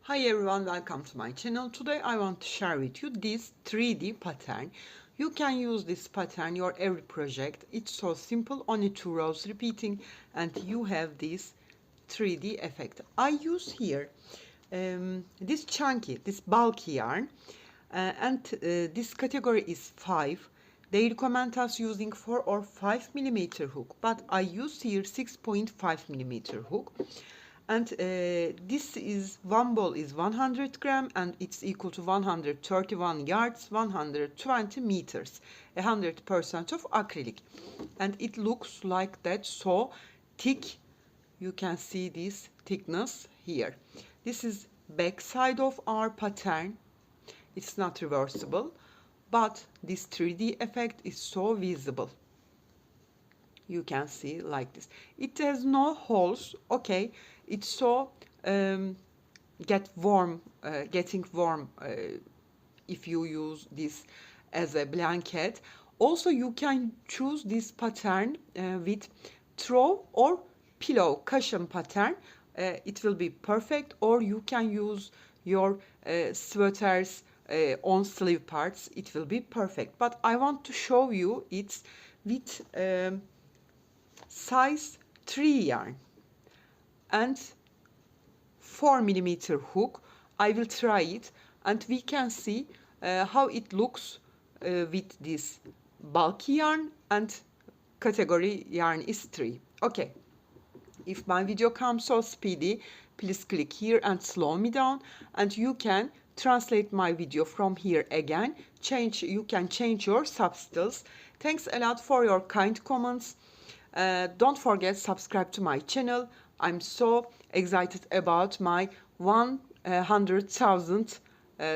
Hi everyone, welcome to my channel. Today I want to share with you this 3D pattern. You can use this pattern your every project. It's so simple, only 2 rows repeating and you have this 3D effect. I use here this chunky, this bulky yarn and this category is 5. They recommend us using 4 or 5 millimeter hook, but I use here 6.5 millimeter hook. And this is one ball is 100 gram and it's equal to 131 yards, 120 meters, 100% of acrylic. And it looks like that, so thick. You can see this thickness here. This is back side of our pattern. It's not reversible, but this 3D effect is so visible. You can see like this. It has no holes. Okay, it's so getting warm if you use this as a blanket. Also you can choose this pattern with throw or pillow cushion pattern. It will be perfect, or you can use your sweaters on sleeve parts. It will be perfect, but I want to show you it's with size 3 yarn and 4 millimeter hook. I will try it and we can see how it looks with this bulky yarn, and category yarn is 3. Okay, if my video comes so speedy, please click here and slow me down, and you can translate my video from here again. You can change your subtitles. Thanks a lot for your kind comments. Don't forget subscribe to my channel. I'm so excited about my 100,000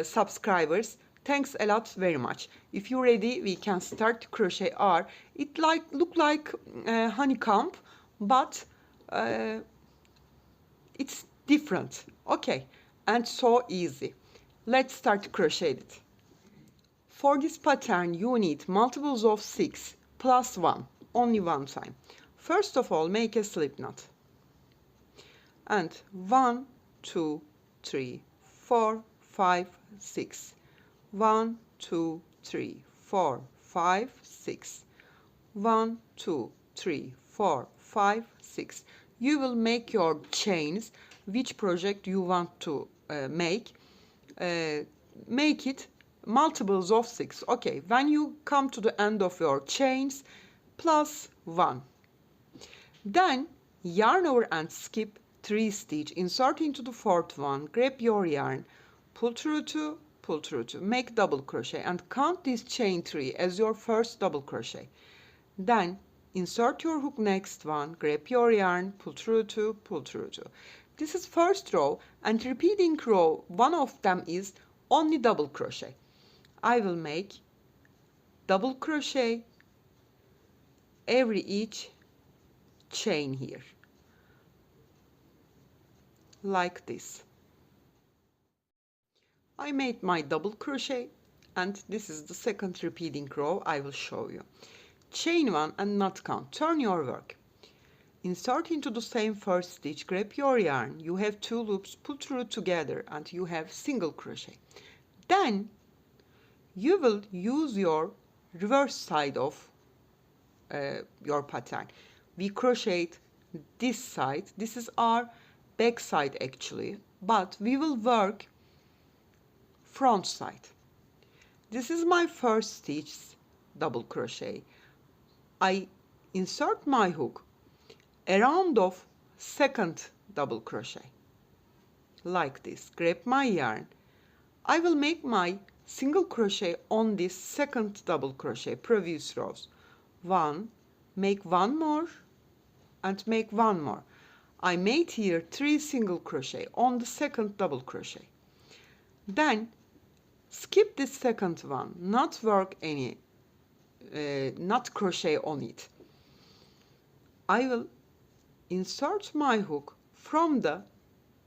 subscribers. Thanks a lot very much. If you're ready, we can start to crochet our. It look like honeycomb, but it's different. Okay, and so easy. Let's start to crochet it. For this pattern, you need multiples of 6 plus 1, only one time. First of all, make a slip knot. And 1, 2, 3, 4, 5, 6. 1, 2, 3, 4, 5, 6. 1, 2, 3, 4, 5, 6. You will make your chains, which project you want to make. Make it multiples of 6. Okay, when you come to the end of your chains, plus 1. Then yarn over and skip 3 stitch, insert into the 4th one, grab your yarn, pull through 2, pull through 2, make double crochet and count this chain 3 as your first double crochet. Then insert your hook next one, grab your yarn, pull through 2, pull through 2. This is first row, and repeating row, one of them is only double crochet. I will make double crochet every each chain here, like this. I made my double crochet, and this is the second repeating row. I will show you. Chain 1 and not count. Turn your work. Insert into the same first stitch, grab your yarn. You have 2 loops, pull through together, and you have single crochet. Then you will use your reverse side of your pattern. We crocheted this side. This is our back side actually, but we will work front side. This is my first stitch, double crochet. I insert my hook around of second double crochet, like this. Grab my yarn. I will make my single crochet on this second double crochet, previous rows. 1, make 1 more, and make 1 more. I made here 3 single crochet on the second double crochet. Then skip this second one, not work any, not crochet on it. I will insert my hook from the,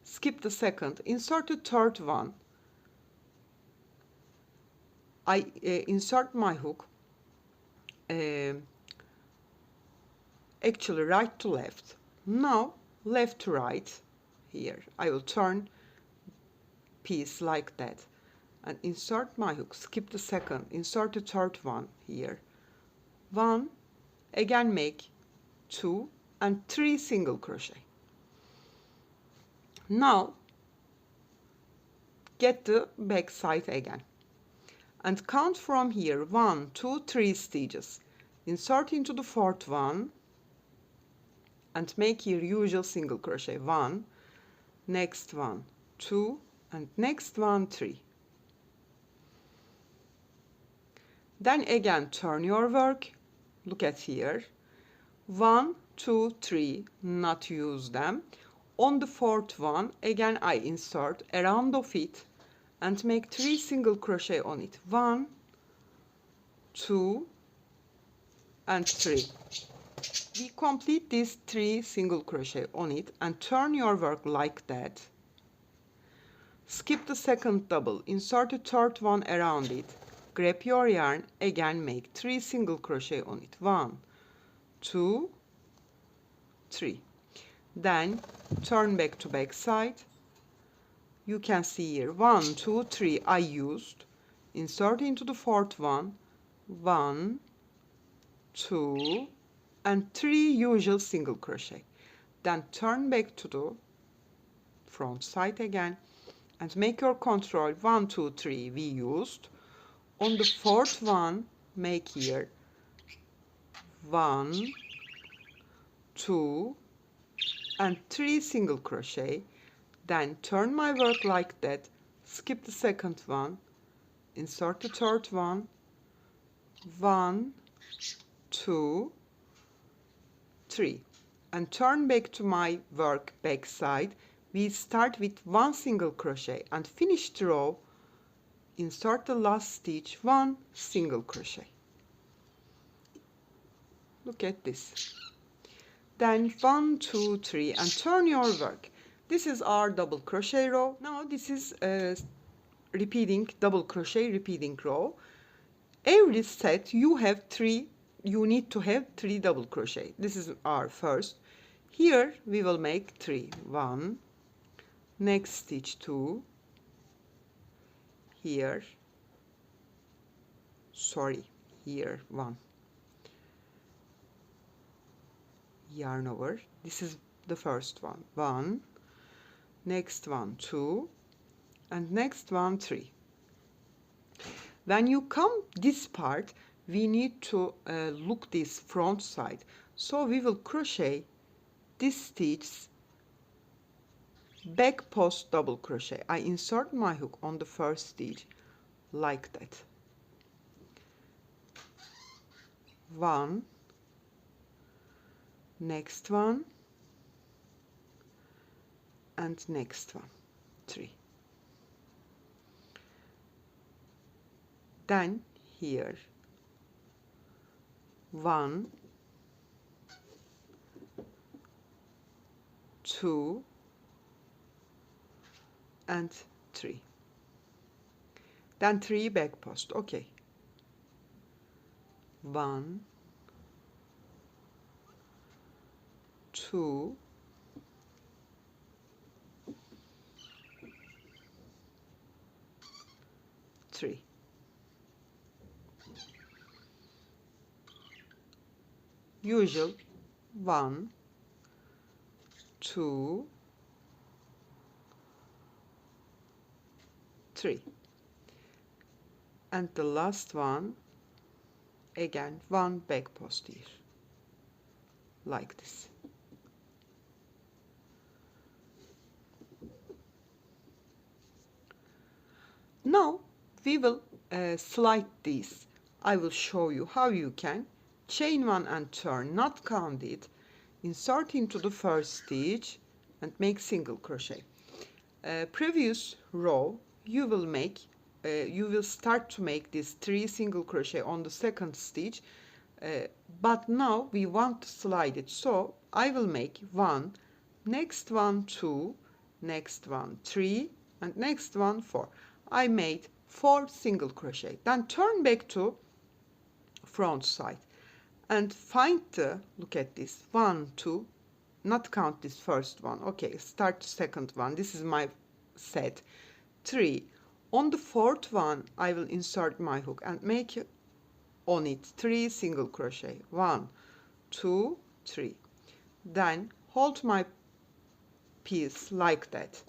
skip the second, insert the third one. I insert my hook actually right to left. Now left to right here. I will turn piece like that and insert my hook, skip the second, insert the third one here, 1, again make 2 and 3 single crochet. Now get the back side again and count from here 1, 2, 3 stitches, insert into the fourth one and make your usual single crochet, 1, next one 2 and next one 3. Then again turn your work, look at here, 1, 2, 3, not use them. On the fourth one again I insert around of it and make 3 single crochet on it, 1, 2 and 3. We complete these 3 single crochet on it and turn your work like that. Skip the second double, insert the third one around it, grab your yarn, again make 3 single crochet on it, 1, 2, 3. Then turn back to back side. You can see here 1, 2, 3 I used, insert into the fourth one, 1, 2 and 3 usual single crochet. Then turn back to the front side again and make your control, 1, 2, 3 we used. On the fourth one make here 1, 2 and 3 single crochet. Then turn my work like that, skip the second one, insert the third one, 1, 2, 3 and turn back to my work back side. We start with 1 single crochet and finish the row, insert the last stitch, 1 single crochet. Look at this. Then 1, 2, 3 and turn your work. This is our double crochet row. Now this is repeating double crochet repeating row. Every set you need to have 3 double crochet. This is our first. Here we will make 3, 1, next stitch 2, here 1, yarn over, this is the first one, 1, next one 2 and next one 3. When you come this part, we need to look this front side, so we will crochet this stitch back post double crochet. I insert my hook on the first stitch like that, 1, next one and next one 3. Then here 1, 2 and 3. Then 3 back post. Okay, 1, 2, 3. Usual 1, 2, 3 and the last one again 1 back post here like this. Now we will slide this. I will show you how you can chain 1 and turn, not count it, insert into the first stitch and make single crochet. Previous row you will start to make this 3 single crochet on the second stitch, but now we want to slide it, so I will make 1, next one 2, next one 3 and next one 4. I made 4 single crochet. Then turn back to front side and find the, look at this, 1, 2, not count this first one, okay, start the second one, this is my set, 3. On the fourth one, I will insert my hook and make on it 3 single crochet. 1, 2, 3. Then hold my piece like that.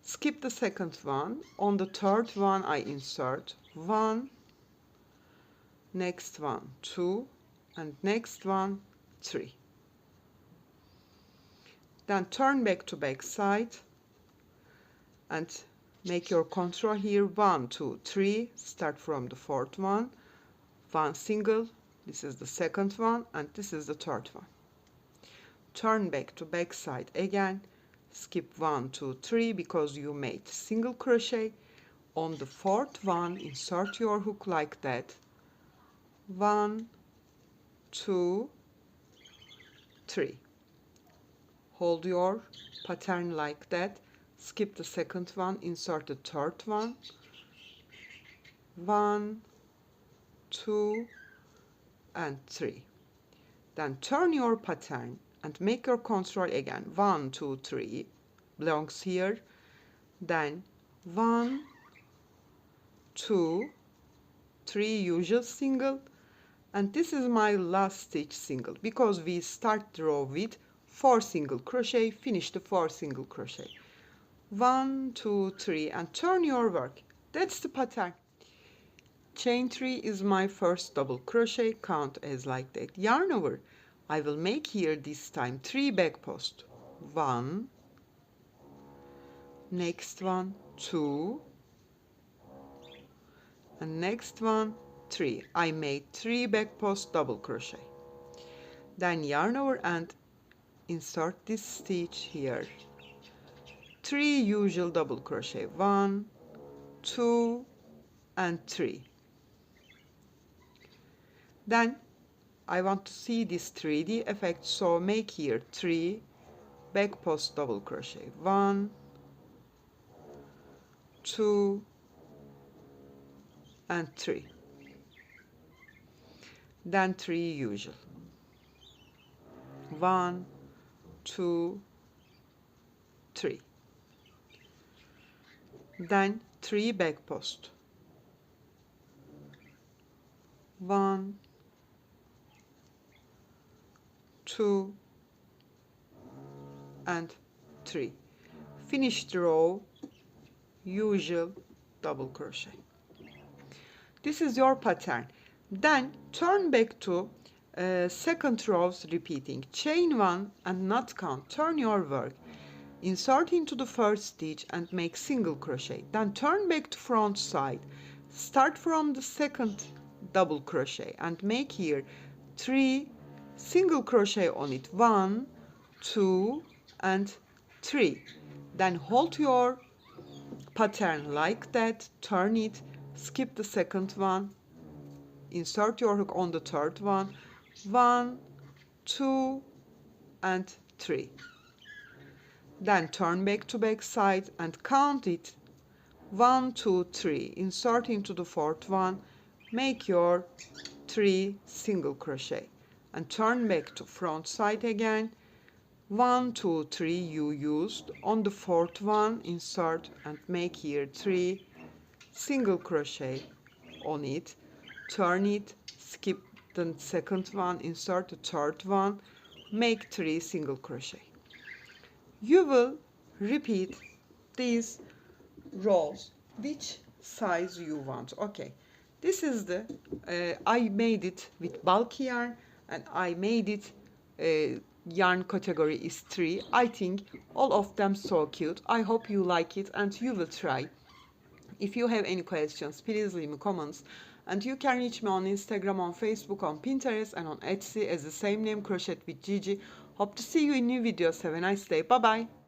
Skip the second one. On the third one, I insert 1, next one 2, and next one 3. Then turn back to back side and make your control here. 1, 2, 3. Start from the fourth one. 1 single. This is the second one, and this is the third one. Turn back to back side again. Skip 1, 2, 3 because you made single crochet. On the fourth one, insert your hook like that. 1, 2, 3. Hold your pattern like that. Skip the second one, insert the third one. 1, 2, and 3. Then turn your pattern and make your control again. 1, 2, 3 belongs here. Then 1, 2, 3 usual single, and this is my last stitch single because we start the row with 4 single crochet, finish the 4 single crochet. 1, 2, 3, and turn your work. That's the pattern. Chain 3 is my first double crochet. Count as like that. Yarn over. I will make here this time 3 back post. 1, next one 2, and next one 3. I made 3 back post double crochet. Then yarn over and insert this stitch here. 3 usual double crochet. 1, 2, and 3. Then I want to see this 3D effect, so make here 3 back post double crochet. 1, 2, and 3. Then 3 usual. 1, 2, 3. Then 3 back post. 1, 2, and 3. Finish the row, usual double crochet. This is your pattern. Then turn back to second rows repeating. Chain 1 and not count. Turn your work. Insert into the first stitch and make single crochet. Then turn back to front side. Start from the second double crochet and make here 3 single crochet on it. 1, 2, and 3. Then hold your pattern like that, turn it, skip the second one, insert your hook on the third one. 1, 2, and 3. Then turn back to back side and count it. 1, 2, 3. Insert into the fourth one, make your 3 single crochet and turn back to front side again. 1, 2, 3 you used. On the fourth one, insert and make here 3 single crochet on it. Turn it, skip the second one, insert the third one, make 3 single crochet. You will repeat these rows which size you want. Okay, this is the I made it with bulky yarn, and I made it yarn category is 3. I think all of them so cute. I hope you like it and you will try. If you have any questions, please leave me comments, and you can reach me on Instagram, on Facebook, on Pinterest, and on Etsy as the same name, Crochet with Gigi. Hope to see you in new videos. Have a nice day. Bye bye.